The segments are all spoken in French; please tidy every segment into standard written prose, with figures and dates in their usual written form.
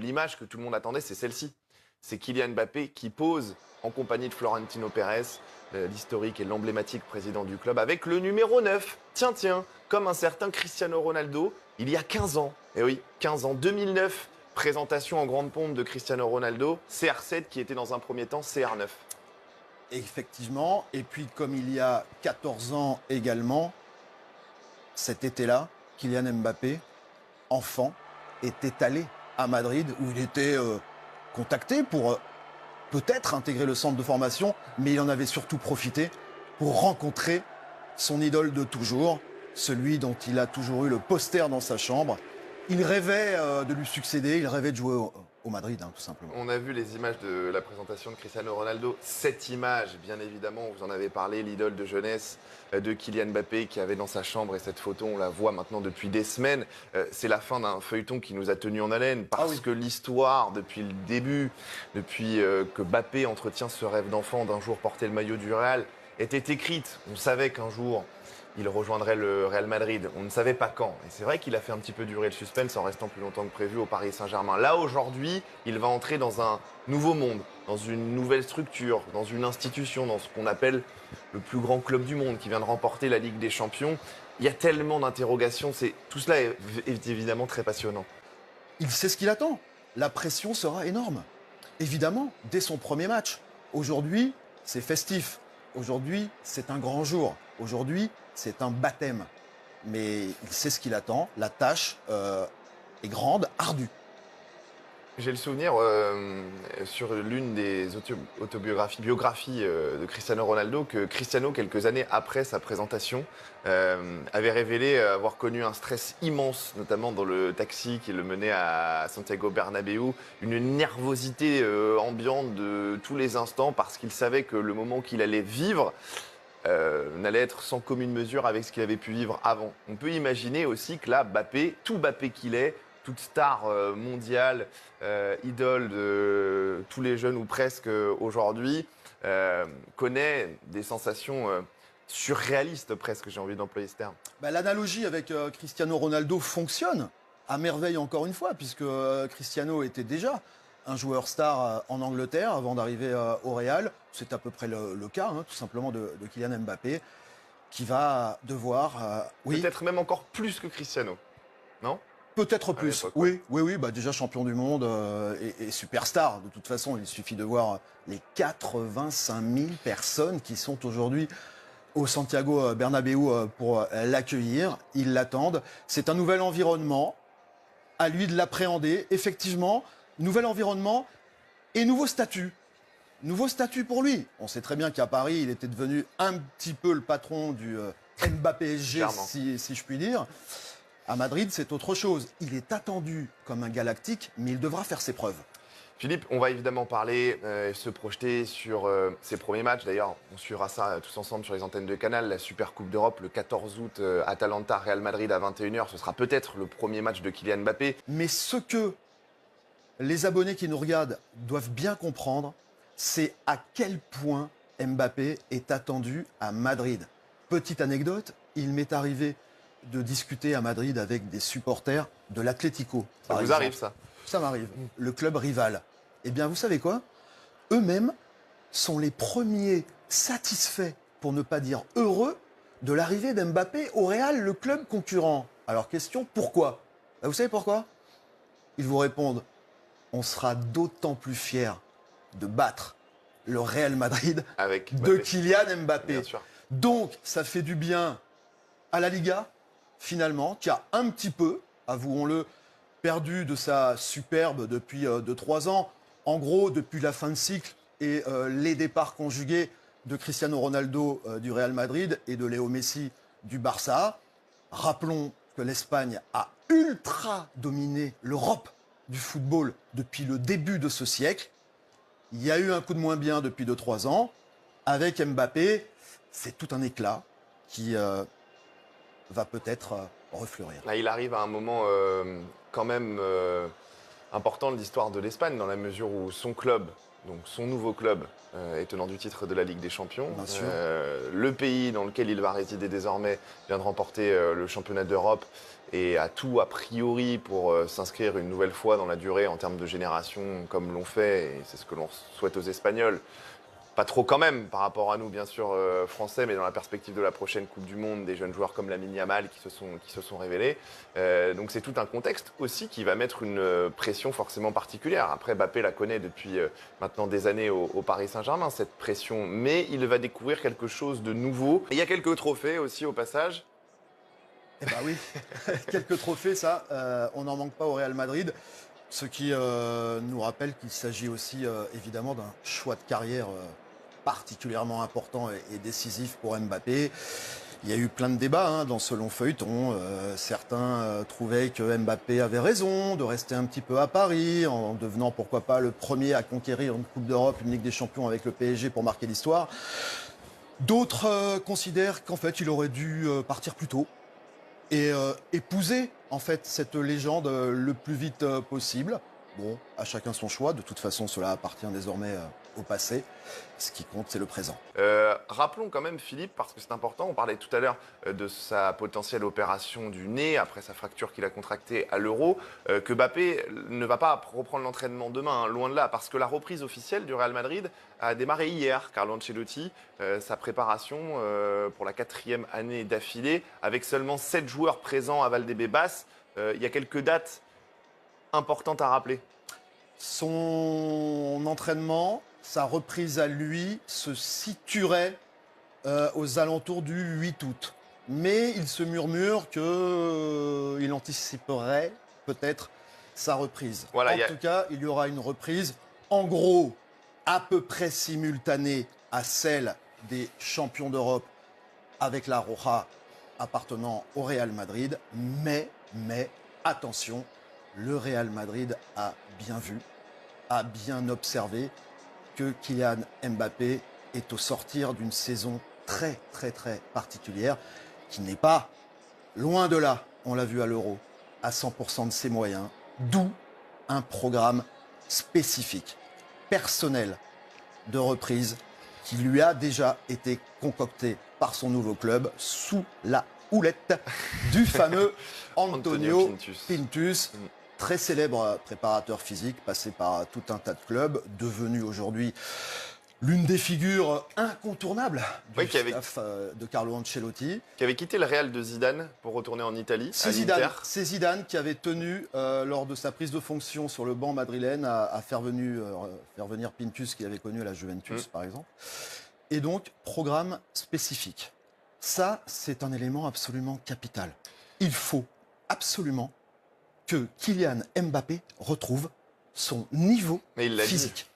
l'image que tout le monde attendait, c'est celle-ci. C'est Kylian Mbappé qui pose en compagnie de Florentino Pérez, l'historique et l'emblématique président du club, avec le numéro 9. Tiens, comme un certain Cristiano Ronaldo, il y a 15 ans. Et oui, 15 ans, 2009, présentation en grande pompe de Cristiano Ronaldo, CR7 qui était dans un premier temps CR9. Effectivement. Et puis, comme il y a 14 ans également, cet été-là, Kylian Mbappé, enfant, était allé à Madrid où il était contacté pour peut-être intégrer le centre de formation, mais il en avait surtout profité pour rencontrer son idole de toujours, celui dont il a toujours eu le poster dans sa chambre. Il rêvait de lui succéder, il rêvait de jouer au Madrid, tout simplement. On a vu les images de la présentation de Cristiano Ronaldo. Cette image, bien évidemment, vous en avez parlé, l'idole de jeunesse de Kylian Mbappé qui avait dans sa chambre. Et cette photo, on la voit maintenant depuis des semaines. C'est la fin d'un feuilleton qui nous a tenus en haleine parce que l'histoire, depuis le début, depuis que Mbappé entretient ce rêve d'enfant d'un jour porter le maillot du Real, était écrite. On savait qu'un jour, il rejoindrait le Real Madrid. On ne savait pas quand. Et c'est vrai qu'il a fait un petit peu durer le suspense en restant plus longtemps que prévu au Paris Saint-Germain. Là, aujourd'hui, il va entrer dans un nouveau monde, dans une nouvelle structure, dans une institution, dans ce qu'on appelle le plus grand club du monde qui vient de remporter la Ligue des Champions. Il y a tellement d'interrogations. Tout cela est évidemment très passionnant. Il sait ce qu'il attend. La pression sera énorme. Évidemment, dès son premier match. Aujourd'hui, c'est festif. Aujourd'hui, c'est un grand jour. Aujourd'hui, c'est un baptême. Mais il sait ce qu'il attend. La tâche est grande, ardue. J'ai le souvenir sur l'une des biographies de Cristiano Ronaldo que Cristiano, quelques années après sa présentation, avait révélé avoir connu un stress immense, notamment dans le taxi qui le menait à Santiago Bernabéu, une nervosité ambiante de tous les instants parce qu'il savait que le moment qu'il allait vivre n'allait être sans commune mesure avec ce qu'il avait pu vivre avant. On peut imaginer aussi que là, Mbappé, tout Mbappé qu'il est, toute star mondiale, idole de tous les jeunes ou presque aujourd'hui, connaît des sensations surréalistes presque, j'ai envie d'employer ce terme. L'analogie avec Cristiano Ronaldo fonctionne à merveille encore une fois, puisque Cristiano était déjà un joueur star en Angleterre avant d'arriver au Real. C'est à peu près le cas, tout simplement, de Kylian Mbappé, qui va devoir... Peut-être même encore plus que Cristiano, non ? Peut-être plus, oui, déjà champion du monde et superstar. De toute façon, il suffit de voir les 85 000 personnes qui sont aujourd'hui au Santiago Bernabéu pour l'accueillir. Ils l'attendent. C'est un nouvel environnement. À lui de l'appréhender. Effectivement, nouvel environnement et nouveau statut. Nouveau statut pour lui. On sait très bien qu'à Paris, il était devenu un petit peu le patron du Mbappé SG, si je puis dire. À Madrid, c'est autre chose. Il est attendu comme un galactique, mais il devra faire ses preuves. Philippe, on va évidemment parler, se projeter sur ses premiers matchs. D'ailleurs, on suivra ça tous ensemble sur les antennes de Canal. La Super Coupe d'Europe, le 14 août, Atalanta, Real Madrid à 21h. Ce sera peut-être le premier match de Kylian Mbappé. Mais ce que les abonnés qui nous regardent doivent bien comprendre, c'est à quel point Mbappé est attendu à Madrid. Petite anecdote, il m'est arrivé de discuter à Madrid avec des supporters de l'Atlético. Ça vous arrive, ça ? Ça m'arrive. Le club rival. Eh bien, vous savez quoi ? Eux-mêmes sont les premiers satisfaits, pour ne pas dire heureux, de l'arrivée d'Mbappé au Real, le club concurrent. Alors, question, pourquoi ? Vous savez pourquoi ? Ils vous répondent, on sera d'autant plus fiers de battre le Real Madrid de Kylian Mbappé. Bien sûr. Donc, ça fait du bien à la Liga, finalement, qui a un petit peu, avouons-le, perdu de sa superbe depuis 2-3 ans. En gros, depuis la fin de cycle et les départs conjugués de Cristiano Ronaldo du Real Madrid et de Léo Messi du Barça. Rappelons que l'Espagne a ultra dominé l'Europe du football depuis le début de ce siècle. Il y a eu un coup de moins bien depuis 2-3 ans. Avec Mbappé, c'est tout un éclat qui va peut-être refleurir. Là, il arrive à un moment quand même important de l'histoire de l'Espagne, dans la mesure où son club, donc son nouveau club, est tenant du titre de la Ligue des Champions. Bien sûr. Le pays dans lequel il va résider désormais vient de remporter le championnat d'Europe et a tout a priori pour s'inscrire une nouvelle fois dans la durée en termes de génération, comme l'ont fait, et c'est ce que l'on souhaite aux Espagnols. Pas trop quand même par rapport à nous, bien sûr, français, mais dans la perspective de la prochaine Coupe du Monde, des jeunes joueurs comme Lamine Yamal qui se sont révélés. Donc c'est tout un contexte aussi qui va mettre une pression forcément particulière. Après, Mbappé la connaît depuis maintenant des années au Paris Saint-Germain, cette pression, mais il va découvrir quelque chose de nouveau. Et il y a quelques trophées aussi au passage. Eh bien oui, quelques trophées, ça, on n'en manque pas au Real Madrid. Ce qui nous rappelle qu'il s'agit aussi évidemment d'un choix de carrière particulièrement important et décisif pour Mbappé. Il y a eu plein de débats dans ce long feuilleton. Certains trouvaient que Mbappé avait raison de rester un petit peu à Paris, en devenant pourquoi pas le premier à conquérir une Coupe d'Europe, une Ligue des Champions avec le PSG pour marquer l'histoire. D'autres considèrent qu'en fait il aurait dû partir plus tôt et épouser en fait cette légende le plus vite possible. Bon, à chacun son choix. De toute façon, cela appartient désormais au passé. Ce qui compte, c'est le présent. Rappelons quand même, Philippe, parce que c'est important, on parlait tout à l'heure de sa potentielle opération du nez, après sa fracture qu'il a contractée à l'Euro, que Mbappé ne va pas reprendre l'entraînement demain, loin de là, parce que la reprise officielle du Real Madrid a démarré hier. Carlo Ancelotti, sa préparation pour la 4e année d'affilée, avec seulement 7 joueurs présents à Valdebebas. Il y a quelques dates importante à rappeler. Son entraînement, sa reprise à lui, se situerait aux alentours du 8 août. Mais il se murmure qu'il anticiperait peut-être sa reprise. Voilà, en tout cas, il y aura une reprise, en gros, à peu près simultanée à celle des champions d'Europe avec la Roja appartenant au Real Madrid. Mais, attention, le Real Madrid a bien vu, a bien observé que Kylian Mbappé est au sortir d'une saison très particulière, qui n'est pas, loin de là, on l'a vu à l'Euro, à 100% de ses moyens, d'où un programme spécifique, personnel, de reprise, qui lui a déjà été concocté par son nouveau club sous la houlette du fameux Antonio Pintus. Très célèbre préparateur physique, passé par tout un tas de clubs, devenu aujourd'hui l'une des figures incontournables du staff de Carlo Ancelotti. Qui avait quitté le Real de Zidane pour retourner en Italie, C'est Zidane qui avait tenu, lors de sa prise de fonction sur le banc madrilène, à faire venir Pintus, qu'il avait connu à la Juventus, par exemple. Et donc, programme spécifique. Ça, c'est un élément absolument capital. Il faut absolument que Kylian Mbappé retrouve son niveau physique.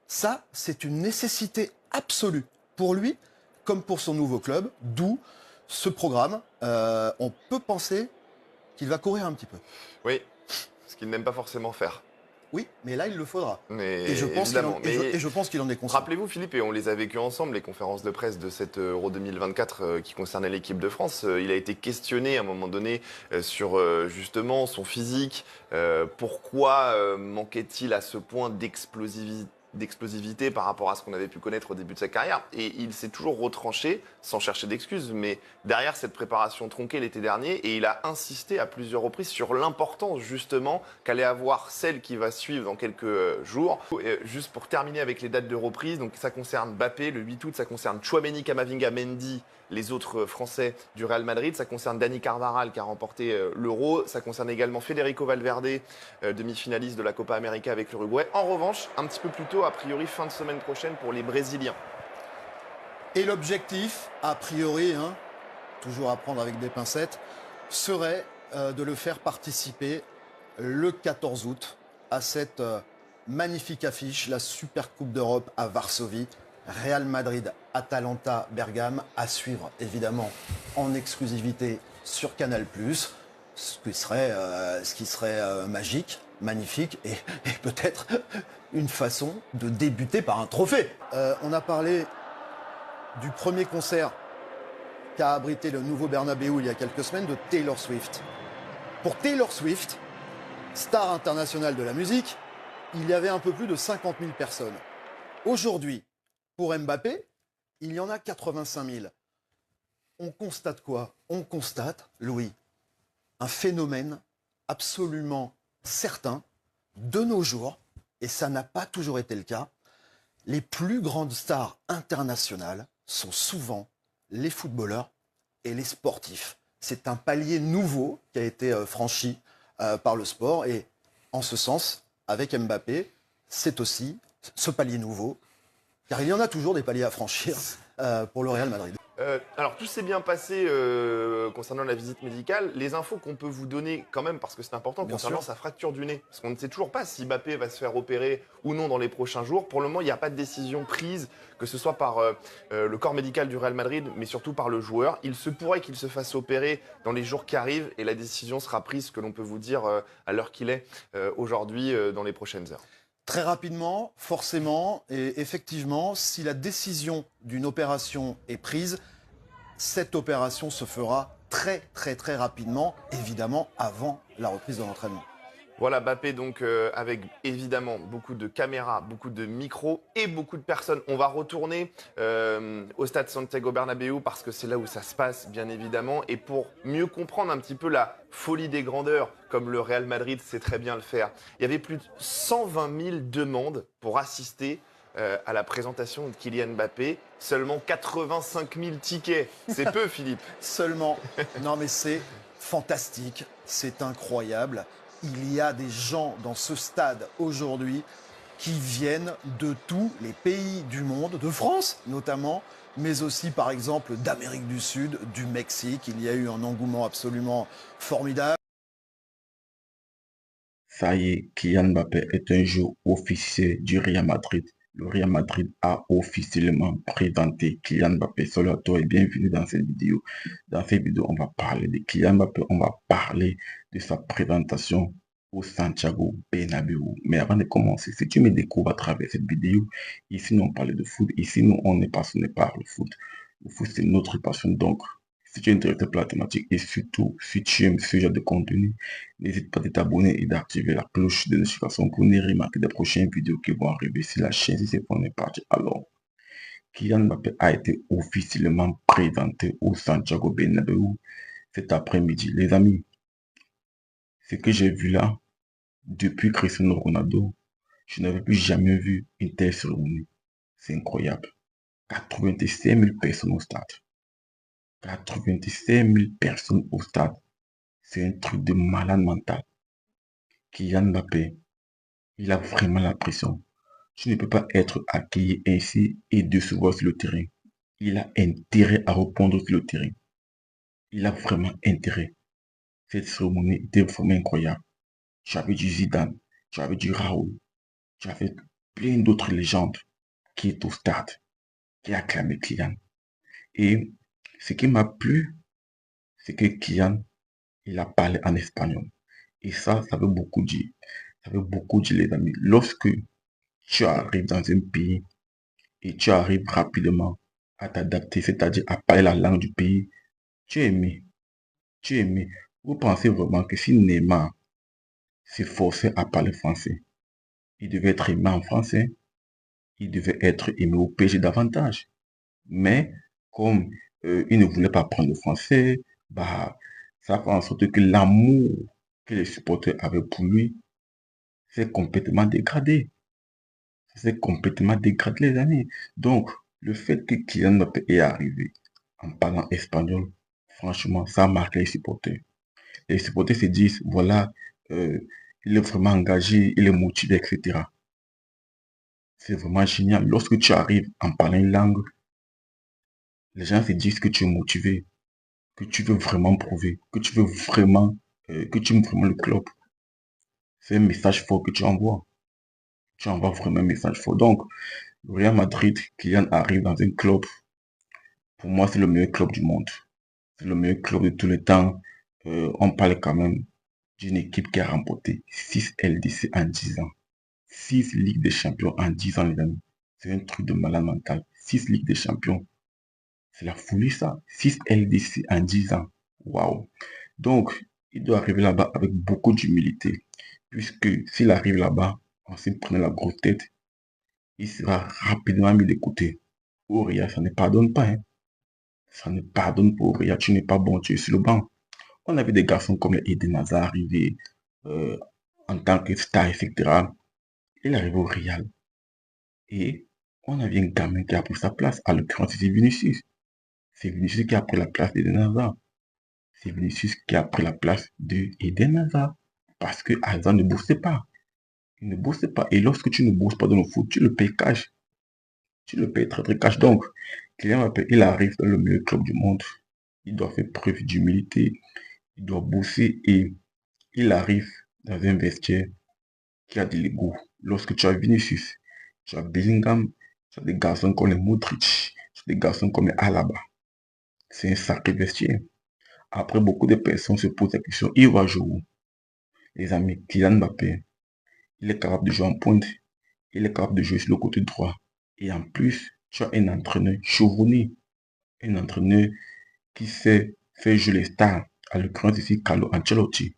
Ça, c'est une nécessité absolue pour lui comme pour son nouveau club, d'où ce programme. On peut penser qu'il va courir un petit peu. Oui, ce qu'il n'aime pas forcément faire. Oui, mais là, il le faudra. Et je pense qu'il en est conscient. Rappelez-vous, Philippe, et on les a vécues ensemble, les conférences de presse de cette Euro 2024 qui concernait l'équipe de France. Il a été questionné à un moment donné sur justement son physique. Pourquoi manquait-il à ce point d'explosivité par rapport à ce qu'on avait pu connaître au début de sa carrière. Et il s'est toujours retranché, sans chercher d'excuses, mais derrière cette préparation tronquée l'été dernier, et il a insisté à plusieurs reprises sur l'importance justement qu'allait avoir celle qui va suivre dans quelques jours. Et juste pour terminer avec les dates de reprise, donc ça concerne Mbappé, le 8 août, ça concerne Tchouaméni, Camavinga, Mendy, les autres Français du Real Madrid. Ça concerne Dani Carvajal qui a remporté l'Euro. Ça concerne également Federico Valverde, demi-finaliste de la Copa América avec l'Uruguay. En revanche, un petit peu plus tôt, a priori fin de semaine prochaine pour les Brésiliens. Et l'objectif, a priori, toujours à prendre avec des pincettes, serait de le faire participer le 14 août à cette magnifique affiche, la Super Coupe d'Europe à Varsovie. Real Madrid, Atalanta, Bergame, à suivre évidemment en exclusivité sur Canal+, ce qui serait magique, magnifique et peut-être une façon de débuter par un trophée. On a parlé du premier concert qu'a abrité le nouveau Bernabéu il y a quelques semaines de Taylor Swift. Pour Taylor Swift, star internationale de la musique, il y avait un peu plus de 50 000 personnes. Aujourd'hui, pour Mbappé, il y en a 85 000. On constate quoi? On constate, Louis, un phénomène absolument certain de nos jours, et ça n'a pas toujours été le cas. Les plus grandes stars internationales sont souvent les footballeurs et les sportifs. C'est un palier nouveau qui a été franchi par le sport, et en ce sens, avec Mbappé, c'est aussi ce palier nouveau, car il y en a toujours des paliers à franchir pour le Real Madrid. Alors, tout s'est bien passé concernant la visite médicale. Les infos qu'on peut vous donner quand même, parce que c'est important, Bien concernant sûr. sa fracture du nez. Parce qu'on ne sait toujours pas si Mbappé va se faire opérer ou non dans les prochains jours. Pour le moment, il n'y a pas de décision prise, que ce soit par le corps médical du Real Madrid, mais surtout par le joueur. Il se pourrait qu'il se fasse opérer dans les jours qui arrivent, et la décision sera prise, que l'on peut vous dire à l'heure qu'il est aujourd'hui, dans les prochaines heures. Très rapidement, forcément, et effectivement, si la décision d'une opération est prise, cette opération se fera très rapidement, évidemment avant la reprise de l'entraînement. Voilà, Mbappé donc avec évidemment beaucoup de caméras, beaucoup de micros et beaucoup de personnes. On va retourner au stade Santiago Bernabéu parce que c'est là où ça se passe bien évidemment. Et pour mieux comprendre un petit peu la folie des grandeurs, comme le Real Madrid sait très bien le faire, il y avait plus de 120 000 demandes pour assister à la présentation de Kylian Mbappé. Seulement 85 000 tickets. C'est peu, Philippe. Seulement, non mais c'est fantastique, c'est incroyable. Il y a des gens dans ce stade aujourd'hui qui viennent de tous les pays du monde, de France notamment, mais aussi par exemple d'Amérique du Sud, du Mexique. Il y a eu un engouement absolument formidable. Ça y est, Kylian Mbappé est un joueur officiel du Real Madrid. Le Real Madrid a officiellement présenté Kylian Mbappé. Salut à toi et bienvenue dans cette vidéo. Dans cette vidéo, on va parler de Kylian Mbappé, on va parler de sa présentation au Santiago Bernabéu. Mais avant de commencer, si tu me découvres à travers cette vidéo, ici nous on parle de foot, ici nous on est passionné par le foot. Le foot c'est notre passion, donc si tu es intéressé par la thématique et surtout si tu aimes ce genre de contenu, n'hésite pas à t'abonner et d'activer la cloche de notification pour ne rien manquer des prochaines vidéos qui vont arriver sur la chaîne. Si c'est pour est parti, alors Kylian Mbappé a été officiellement présenté au Santiago Bernabéu cet après-midi. Les amis, ce que j'ai vu là, depuis Cristiano Ronaldo, je n'avais plus jamais vu une telle cérémonie. C'est incroyable. 85 000 personnes au stade. 85 000 personnes au stade. C'est un truc de malade mental. Kylian Mbappé, il a vraiment la pression. Tu ne peux pas être accueilli ainsi et décevoir sur le terrain. Il a intérêt à répondre sur le terrain. Il a vraiment intérêt. Cette cérémonie était vraiment incroyable. Tu avais du Zidane, tu avais du Raoul, tu avais plein d'autres légendes qui est au stade, qui acclamaient Kylian. Et ce qui m'a plu, c'est que Kylian, il a parlé en espagnol. Et ça veut beaucoup dire. Ça veut beaucoup dire, les amis. Lorsque tu arrives dans un pays et tu arrives rapidement à t'adapter, c'est-à-dire à parler la langue du pays, tu es aimé. Tu es aimé. Vous pensez vraiment que si Neymar s'est forcé à parler français, il devait être aimé en français, il devait être aimé au PSG davantage. Mais comme il ne voulait pas apprendre le français, bah, ça fait en sorte que l'amour que les supporters avaient pour lui s'est complètement dégradé. C'est complètement dégradé, les amis. Donc, le fait que Kylian Mbappé est arrivé en parlant espagnol, franchement, ça a marqué les supporters. Les supporters se disent, voilà, euh, il est vraiment engagé, il est motivé, etc. C'est vraiment génial. Lorsque tu arrives en parlant une langue, les gens se disent que tu es motivé, que tu veux vraiment prouver, que tu veux vraiment, que tu aimes vraiment le club. C'est un message fort que tu envoies. Tu envoies vraiment un message fort. Donc, le Real Madrid, Kylian arrive dans un club. Pour moi, c'est le meilleur club du monde. C'est le meilleur club de tous les temps. On parle quand même d'une équipe qui a remporté 6 LDC en 10 ans. 6 Ligues des Champions en 10 ans, les amis. C'est un truc de malade mental. 6 Ligues des Champions. C'est la folie, ça. 6 LDC en 10 ans. Waouh. Donc, il doit arriver là-bas avec beaucoup d'humilité. puisque s'il arrive là-bas, en se prenant la grosse tête, il sera rapidement mis de côté. Au Real, ça ne pardonne pas, hein. Ça ne pardonne pas au Real, tu n'es pas bon, tu es sur le banc. On a vu des garçons comme les Eden Hazard arriver euh, en tant que star, etc. Il arrive au Real et on a vu un gamin qui a pris sa place. À l'occurrence, c'est Vinicius. C'est Vinicius qui a pris la place d'Eden Hazard. C'est Vinicius qui a pris la place de Eden Hazard. Parce que Hazard ne bossait pas. Il ne bossait pas. Et lorsque tu ne bosses pas dans le foot, tu le payes cash. Tu le payes très très cash. Donc, Kylian Mbappé, il arrive dans le meilleur club du monde. Il doit faire preuve d'humilité. Il doit bosser et il arrive dans un vestiaire qui a de l'ego. Lorsque tu as Vinicius, tu as Bellingham, tu as des garçons comme les Modric, tu as des garçons comme les Alaba. C'est un sacré vestiaire. Après, beaucoup de personnes se posent la question, il va jouer où? Les amis, Kylian Mbappé, il est capable de jouer en pointe, il est capable de jouer sur le côté droit. Et en plus, tu as un entraîneur chevronné, un entraîneur qui sait faire jouer les stars. À l'occurrence ici, Carlo Ancelotti.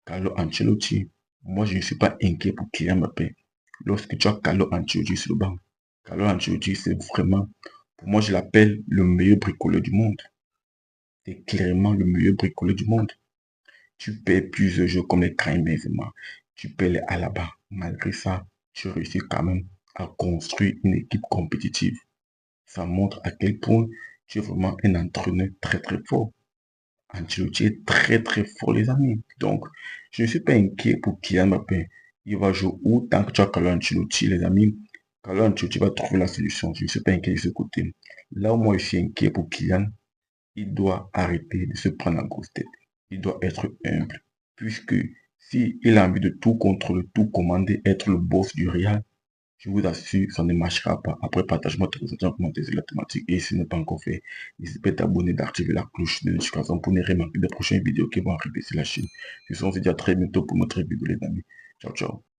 Carlo Ancelotti, moi je ne suis pas inquiet pour Kylian Mbappé. Lorsque tu as Carlo Ancelotti sur le banc, Carlo Ancelotti, c'est vraiment, pour moi je l'appelle le meilleur bricoleur du monde. C'est clairement le meilleur bricoleur du monde. Tu perds plusieurs jeux comme les Karim Benzema, tu perds les Alaba. Malgré ça, tu réussis quand même à construire une équipe compétitive. Ça montre à quel point tu es vraiment un entraîneur très très fort. Ancelotti est très très fort, les amis. Donc, je ne suis pas inquiet pour Kylian Mbappé. Il va jouer où tant que tu as Carlo Ancelotti, les amis. Carlo Ancelotti va trouver la solution. Je ne suis pas inquiet de ce côté. Là où moi je suis inquiet pour Kylian, il doit arrêter de se prendre la grosse tête. Il doit être humble. Puisque si il a envie de tout contrôler, tout commander, être le boss du Real, je vous assure, ça ne marchera pas. Après, partage-moi tes ressentis en commentaire sur la thématique. Et si ce n'est pas encore fait, n'hésite pas à t'abonner, d'activer la cloche de notification pour ne rien manquer des prochaines vidéos qui vont arriver sur la chaîne. Je vous dis à très bientôt pour notre vidéo, les amis. Ciao, ciao.